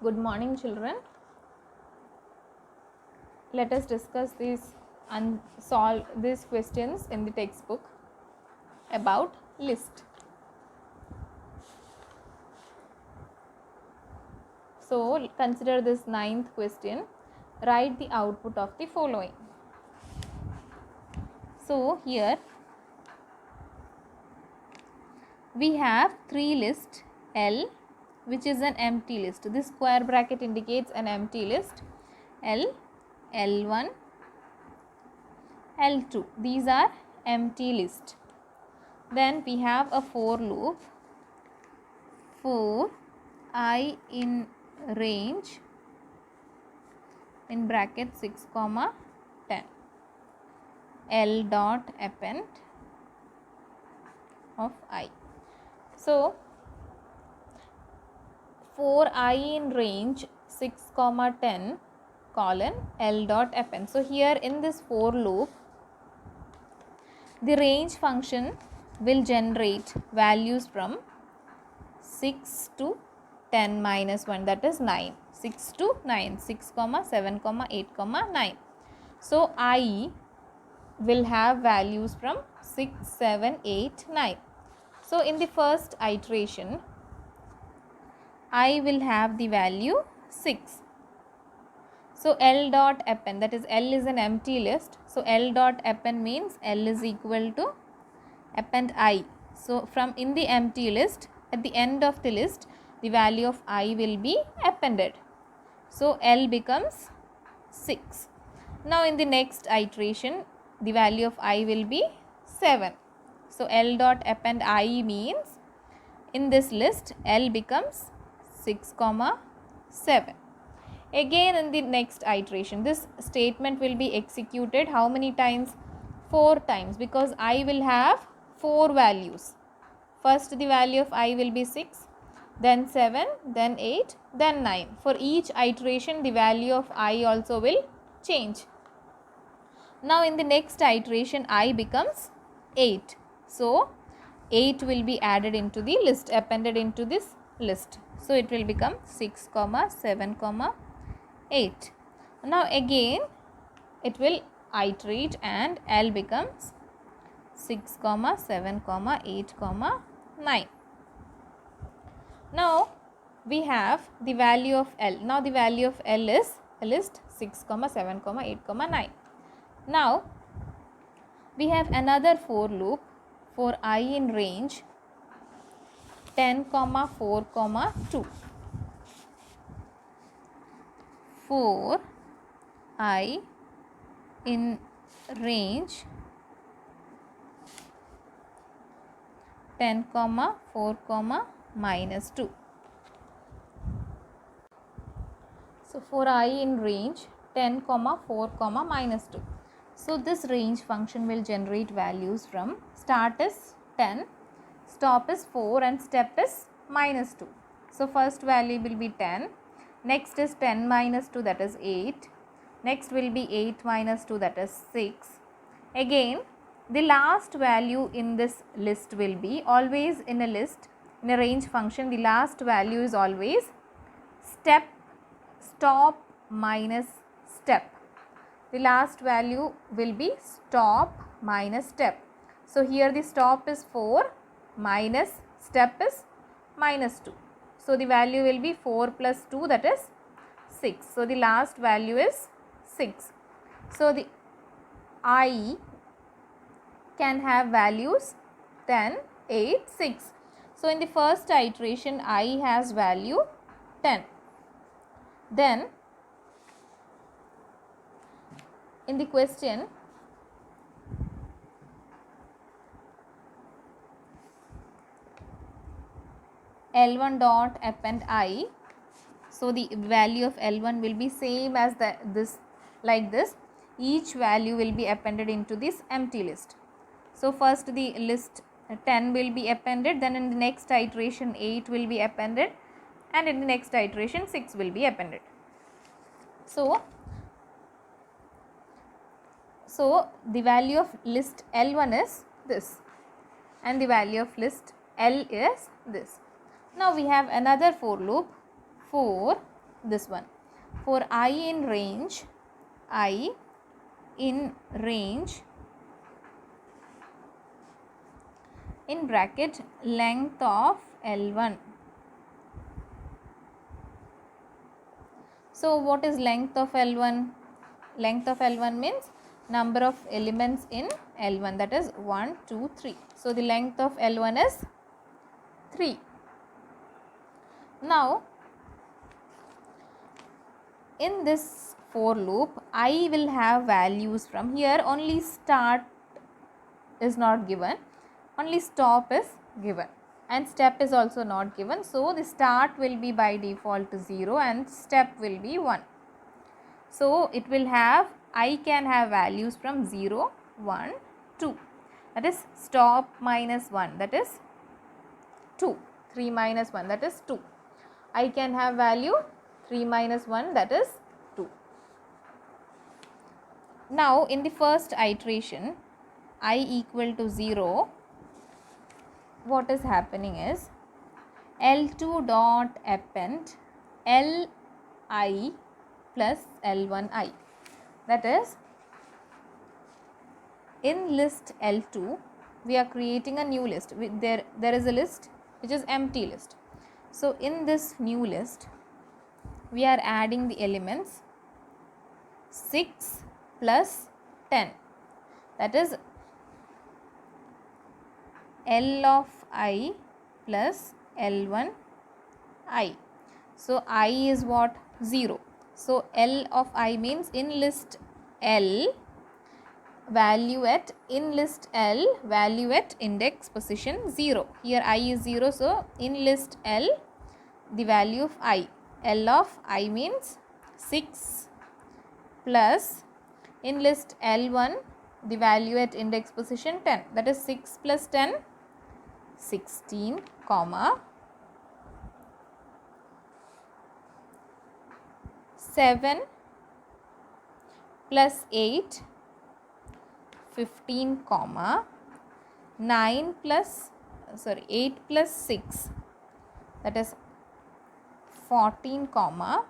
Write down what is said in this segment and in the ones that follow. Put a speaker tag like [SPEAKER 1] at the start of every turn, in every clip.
[SPEAKER 1] Good morning, children. Let us discuss these and solve these questions in the textbook about list. So, consider this ninth question. Write the output of the following. So, here we have three lists L, which is an empty list. This square bracket indicates an empty list. L, L1, L2. These are empty list. Then we have a for loop for I in range in bracket 6 comma 10. L dot append of I. So, for I in range 6 comma 10 colon L dot append. So, here in this for loop, the range function will generate values from 6 to 10 minus 1, that is 9. 6 to 9, 6 comma 7 comma 8 comma 9. So, I will have values from 6, 7, 8, 9. So, in the first iteration, I will have the value 6. So, L dot append, that is L is an empty list. So, L dot append means L is equal to append I. So, from in the empty list, at the end of the list, the value of I will be appended. So, L becomes 6. Now, in the next iteration, the value of I will be 7. So, L dot append I means in this list, L becomes 6 comma 7. Again, in the next iteration, this statement will be executed how many times? 4 times, because I will have 4 values. First, the value of I will be 6, then 7, then 8, then 9. For each iteration, the value of I also will change. Now, in the next iteration, I becomes 8. So, 8 will be added into the list, appended into this list. So, it will become 6 comma 7 comma 8. Now, again it will iterate and L becomes 6 comma 7 comma 8 comma 9. Now, we have the value of L. Now, the value of L is list 6 comma 7 comma 8 comma 9. Now, we have another for loop for I in range 10 comma 4 comma 2. For I in range 10 comma 4 comma minus 2. So, for I in range 10 comma 4 comma minus 2. So, this range function will generate values from start is 10, stop is 4 and step is minus 2. So, first value will be 10. Next is 10 minus 2, that is 8. Next will be 8 minus 2, that is 6. Again, the last value in this list will be always in a list, in a range function, the last value is always stop minus step. The last value will be stop minus step. So, here the stop is 4 minus step is minus 2. So, the value will be 4 plus 2, that is 6. So, the last value is 6. So, the I can have values 10, 8, 6. So, in the first iteration, I has value 10. Then, in the question, L1 dot append I. So, the value of L1 will be same as this like this. Each value will be appended into this empty list. So, first the list 10 will be appended, then in the next iteration 8 will be appended and in the next iteration 6 will be appended. So, the value of list L1 is this and the value of list L is this. Now, we have another for loop for this one. For I in range in bracket length of L1. So what is length of L1? Length of L1 means number of elements in L1, that is 1, 2, 3. So the length of L1 is 3. Now in this for loop, I will have values from here. Only start is not given, only stop is given, and step is also not given. So the start will be by default 0 and step will be 1. So it will have, I can have values from 0, 1, 2. That is stop minus 1, that is 2. 3 minus 1, that is 2. I can have value 3 minus 1, that is 2. Now in the first iteration, I equal to 0, what is happening is L2 dot append Li plus L1I. That is, in list L2 we are creating a new list. There is a list which is empty list. So in this new list we are adding the elements 6 plus 10, that is L of I plus L1 I. So I is what? 0. So L of I means in list L value at index position 0. Here I is 0, so in list L the value of I. L of I means 6 plus in list L1 the value at index position 10, that is 6 plus 10, 16, comma 7 plus 8, 15, comma 8 plus 6, that is 14, comma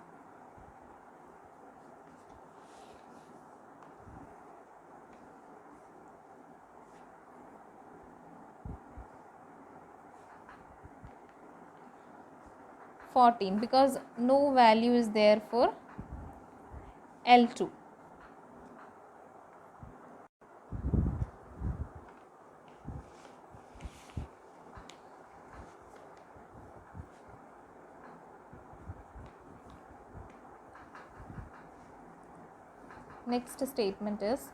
[SPEAKER 1] 14, because no value is there for L2. Next statement is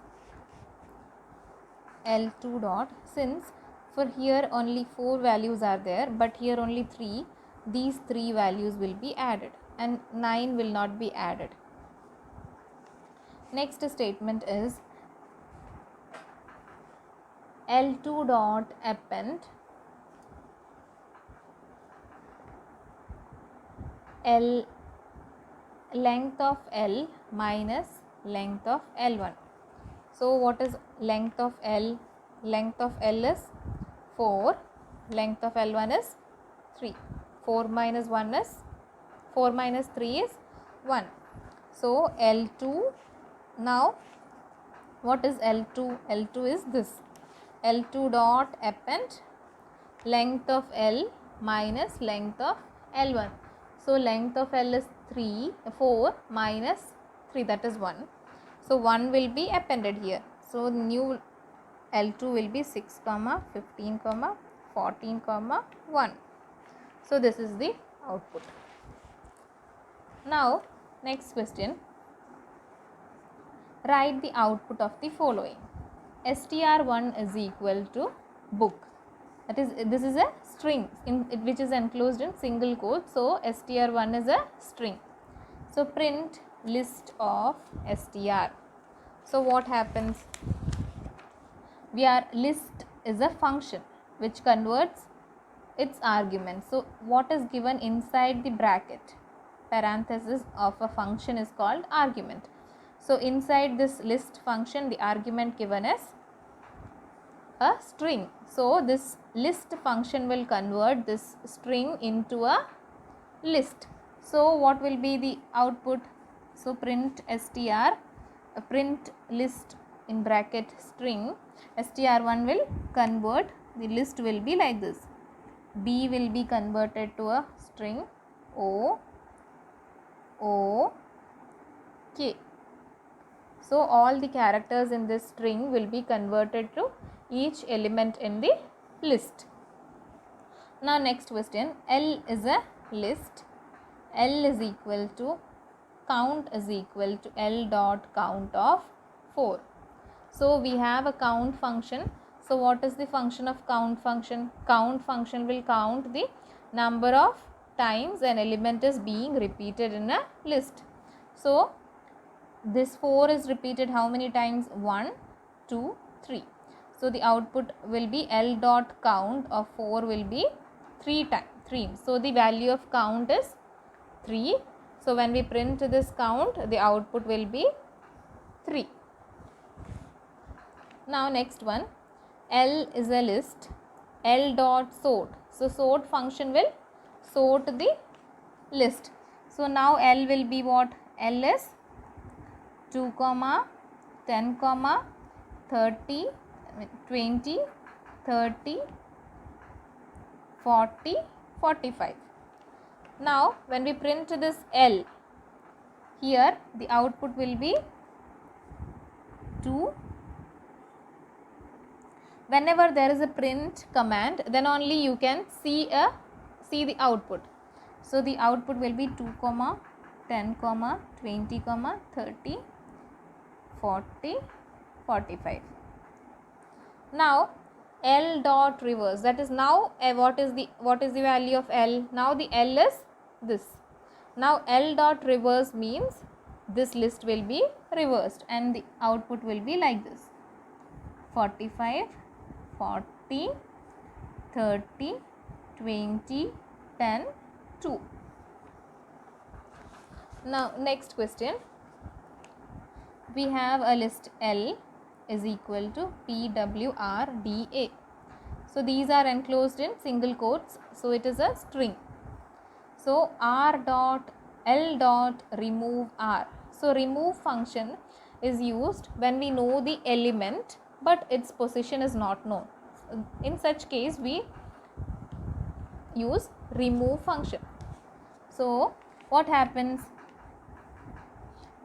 [SPEAKER 1] L2 dot, since for here only 4 values are there but here only 3, these 3 values will be added and 9 will not be added. Next statement is L2 dot append L length of L minus length of L1. So what is length of L? Length of L is 4, length of L1 is 3. 4 minus 1 is 4 minus 3 is 1. So L2, now what is L2? L2 is this, L2 dot append length of L minus length of L1. So length of L is 4 minus 3, that is 1. So 1 will be appended here. So new L2 will be 6, 15, 14, 1. So this is the output. Now next question, write the output of the following. str1 is equal to book, that is, this is a string which is enclosed in single quote. So str1 is a string. So print list of str. So what happens? List is a function which converts its argument. So what is given inside the bracket parenthesis of a function is called argument. So inside this list function the argument given is a string. So this list function will convert this string into a list. So what will be the output? So print str, print list in bracket string, str1 will convert, the list will be like this. B will be converted to a string O K. So all the characters in this string will be converted to each element in the list. Now next question, L is a list. L is equal to, count is equal to L dot count of 4. So we have a count function. So what is the function of count function? Count function will count the number of times an element is being repeated in a list. So this 4 is repeated how many times? 1, 2, 3. So the output will be L dot count of 4 will be 3 times. 3. So the value of count is 3. So when we print this count, the output will be 3. Now next one, L is a list. L dot sort. So sort function will sort the list. So now L will be what? L is 2, 10, 30, 20, 30, 40, 45. Now when we print this L, here the output will be 2. Whenever there is a print command, then only you can see the output. So the output will be 2, 10, 20, 30, 40, 45. Now L dot reverse, that is now what is the value of L? Now the L is this. Now L dot reverse means this list will be reversed and the output will be like this: 45, 40, 30, 20, 10, 2. Now next question, we have a list L is equal to PWRDA. So these are enclosed in single quotes, so it is a string. So R dot L dot remove R. So remove function is used when we know the element but its position is not known. In such case we use remove function. So what happens?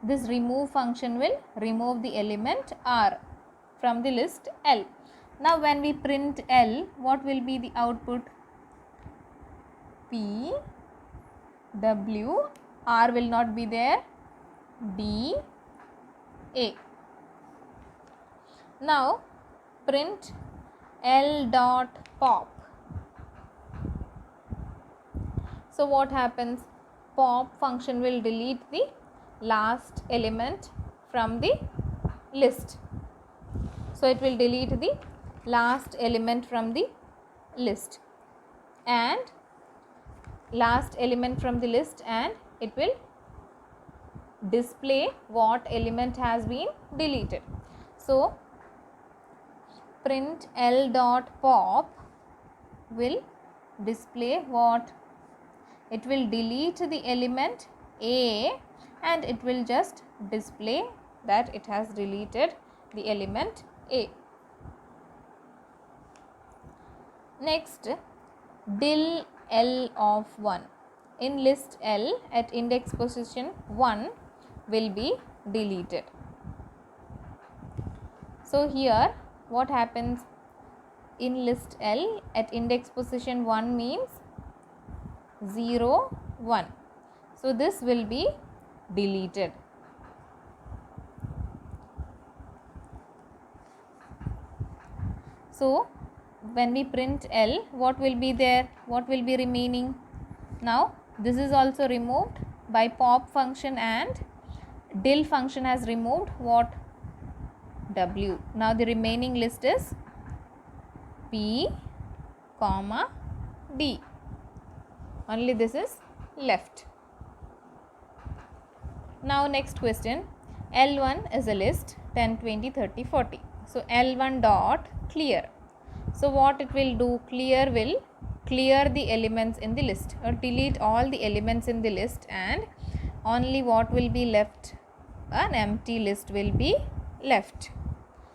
[SPEAKER 1] This remove function will remove the element R from the list L. Now when we print L, what will be the output? P, W, R will not be there, D, A. Now print L dot pop. So what happens? Pop function will delete the last element from the list. So it will delete the last element from the list and last element from the list, and it will display what element has been deleted. So print L dot pop will display what? It will delete the element A and it will just display that it has deleted the element A. Next, del L of 1. In list L at index position 1 will be deleted. So here what happens? In list L at index position 1 means 0, 1. So this will be deleted. So when we print L, what will be there? What will be remaining? Now this is also removed by pop function and del function has removed what? W. Now the remaining list is P, D. Only this is left. Now next question, L1 is a list 10, 20, 30, 40. So L1 dot clear. So what it will do? Clear will clear the elements in the list or delete all the elements in the list, and only what will be left, an empty list will be left.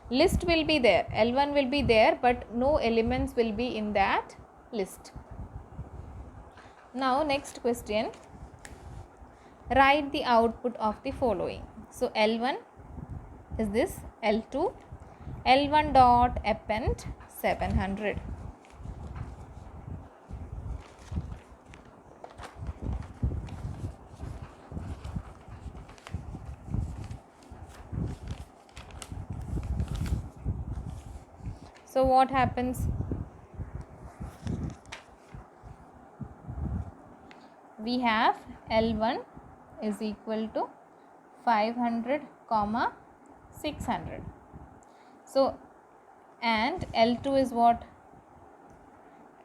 [SPEAKER 1] List will be there, L1 will be there, but no elements will be in that list. Now next question, write the output of the following. So L1 is this, L2, L1 dot append 700. So what happens? We have L1 is equal to 500 comma 600. So and L2 is what?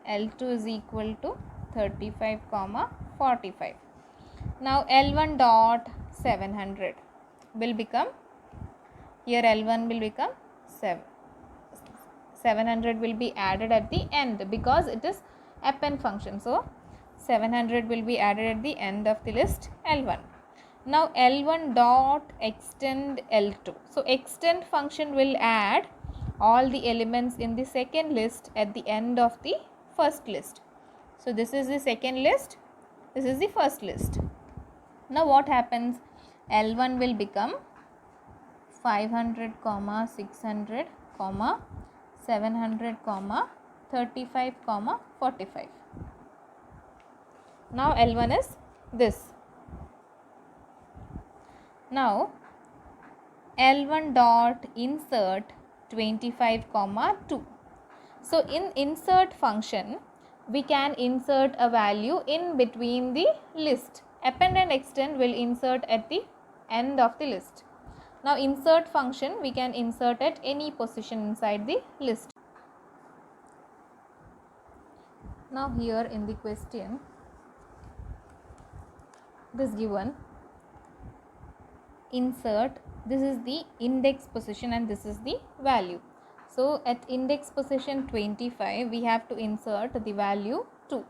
[SPEAKER 1] L2 is equal to 35 comma 45. Now L1 dot 700 will become, here L1 will become 700 will be added at the end because it is append function. So 700 will be added at the end of the list L1. Now L1 dot extend L2. So extend function will add all the elements in the second list at the end of the first list. So this is the second list, this is the first list. Now what happens? L1 will become 500 comma 600 comma 700 comma 35 comma 45. Now L1 is this. Now L1 dot insert 25 comma 2. So in insert function we can insert a value in between the list. Append and extend will insert at the end of the list. Now insert function we can insert at any position inside the list. Now here in the question this given, insert, this is the index position and this is the value. So at index position 25 we have to insert the value 2.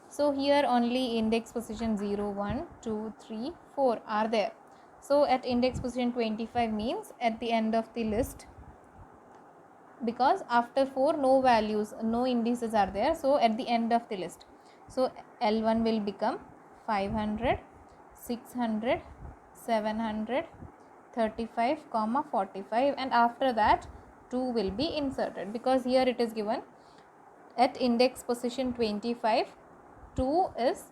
[SPEAKER 1] So here only index position 0, 1, 2, 3, 4 are there. So at index position 25 means at the end of the list, because after 4 no values, no indices are there. So at the end of the list, so L1 will become 500, 600, 700, 35 comma 45, and after that 2 will be inserted because here it is given at index position 25 2 is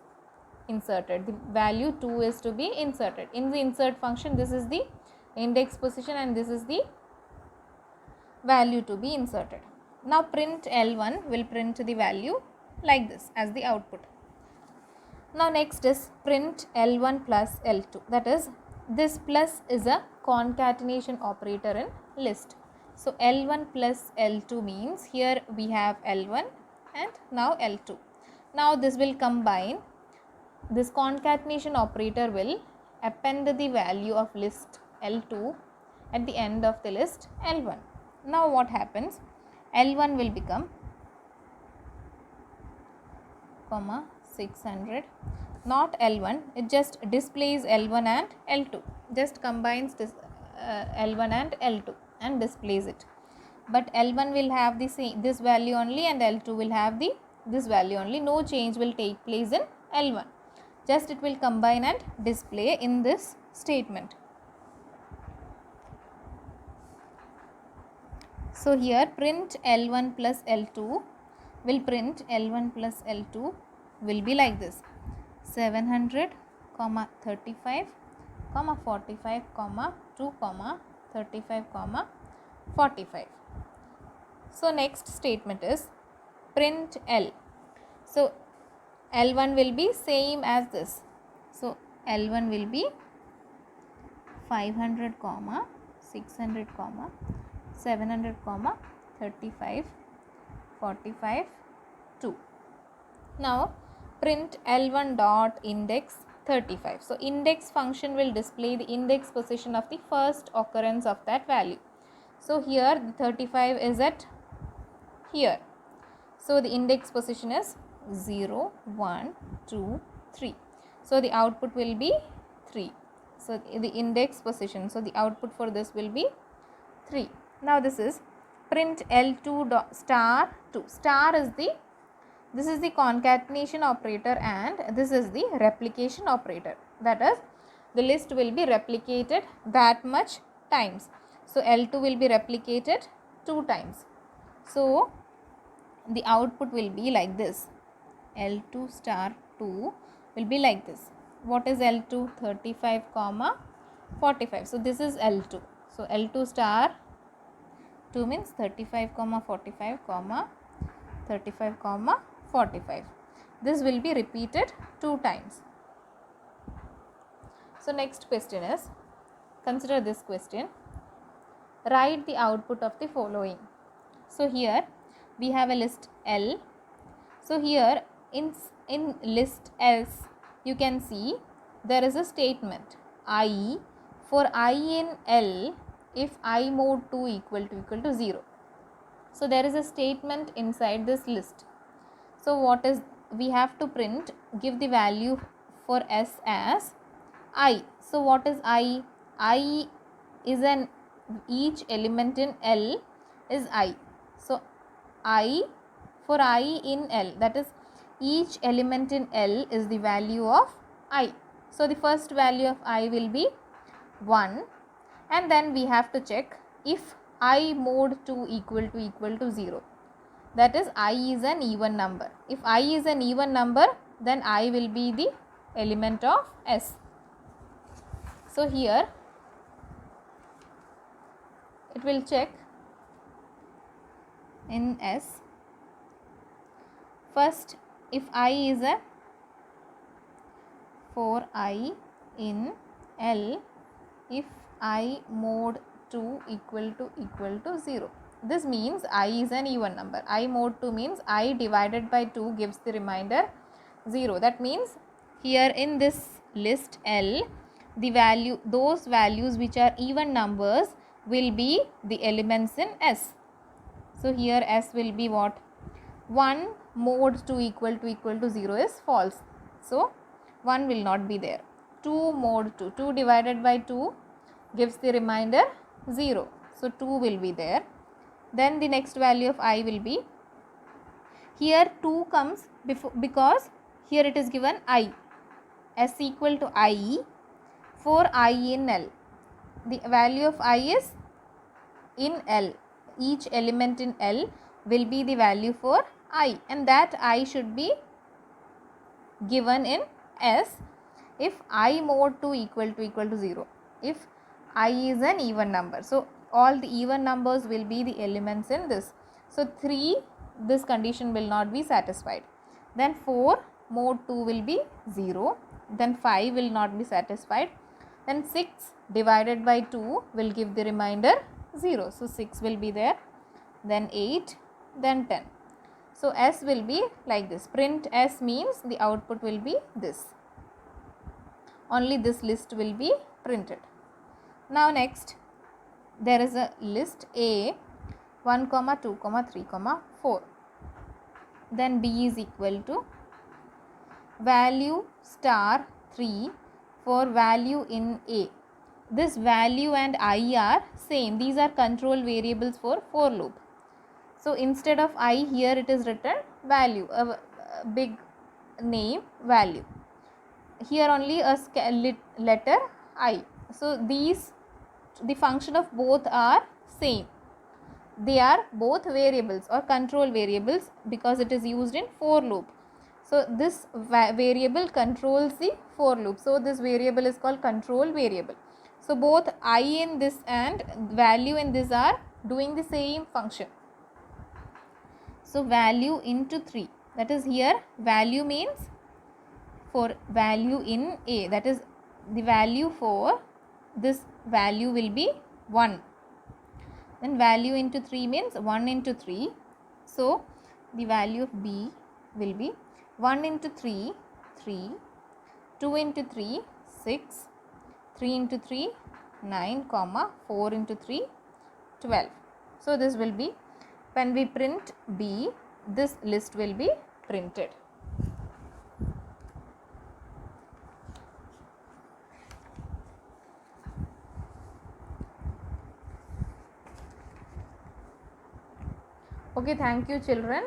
[SPEAKER 1] inserted, the value 2 is to be inserted in the insert function. This is the index position and this is the value to be inserted. Now print L1 will print the value like this as the output. Now next is print L1 plus L2, that is this plus is a concatenation operator in list. So L1 plus L2 means here we have L1 and now L2. Now this will combine, this concatenation operator will append the value of list L2 at the end of the list L1. Now what happens? L1 will become comma 600, not L1, it just displays L1 and L2, just combines this L1 and L2 and displays it, but L1 will have the same, this value only, and L2 will have the this value only. No change will take place in L1, just it will combine and display in this statement. So here print L1 plus L2 will print L1 plus L2 will be like this, 700 comma 35 comma 45 comma 2 comma 35 comma 45. So next statement is print L. So L1 will be same as this. So L1 will be 500 comma 600 comma 700 comma 35 45 2. Now print L1 dot index 35. So index function will display the index position of the first occurrence of that value. So here the 35 is at here. So the index position is 0, 1, 2, 3. So the output will be 3. So the index position, so the output for this will be 3. Now this is print L2 star 2. Star is this is the concatenation operator and this is the replication operator. That is, the list will be replicated that much times. So L2 will be replicated 2 times. So the output will be like this. L2 star 2 will be like this. What is L2? 35 comma 45. So this is L2. So L2 star 2 means 35 comma 45 comma 35 comma 45. This will be repeated 2 times. So next question is, consider this question. Write the output of the following. So here we have a list L. So here in list S, you can see there is a statement I. For I in L, if I mod 2 equal to 0. So there is a statement inside this list. So what is, we have to print, give the value for S as I. So what is I? I is an, each element in L is I. So I, for I in L, that is each element in L is the value of I. So the first value of I will be 1, and then we have to check if I mod 2 equal to 0. That is, I is an even number. If I is an even number, then I will be the element of S. So here it will check in S. First, if I is a, for I in L, if I mod 2 equal to 0. This means I is an even number. I mod 2 means I divided by 2 gives the remainder 0. That means here in this list L, the value, those values which are even numbers will be the elements in S. So here S will be what? 1 mod 2 equal to 0 is false. So 1 will not be there. 2 mod 2, 2 divided by 2 gives the remainder 0. So 2 will be there. Then the next value of I will be, here 2 comes before, because here it is given I. S equal to I for I in L. The value of I is in L. Each element in L will be the value for I, and that I should be given in S if I mod 2 equal to 0. If I is an even number. So all the even numbers will be the elements in this. So 3, this condition will not be satisfied. Then 4 mod 2 will be 0. Then 5 will not be satisfied. Then 6 divided by 2 will give the remainder 0. So 6 will be there. Then 8, then 10. So S will be like this. Print S means the output will be this. Only this list will be printed. Now next, there is a list A 1, 2, 3, 4. Then B is equal to value star 3 for value in A. This value and I are same. These are control variables for loop. So instead of I, here it is written value, a big name value. Here only a letter I. So these, the function of both are same. They are both variables or control variables because it is used in for loop. So this variable controls the for loop. So this variable is called control variable. So both I in this and value in this are doing the same function. So value into 3, that is here value means for value in A, that is the value for this value will be 1. Then value into 3 means 1 into 3. So the value of B will be 1 into 3, 3, 2 into 3, 6, 3 into 3, 9, 4 into 3, 12. So this will be, when we print B, this list will be printed. Okay, thank you children.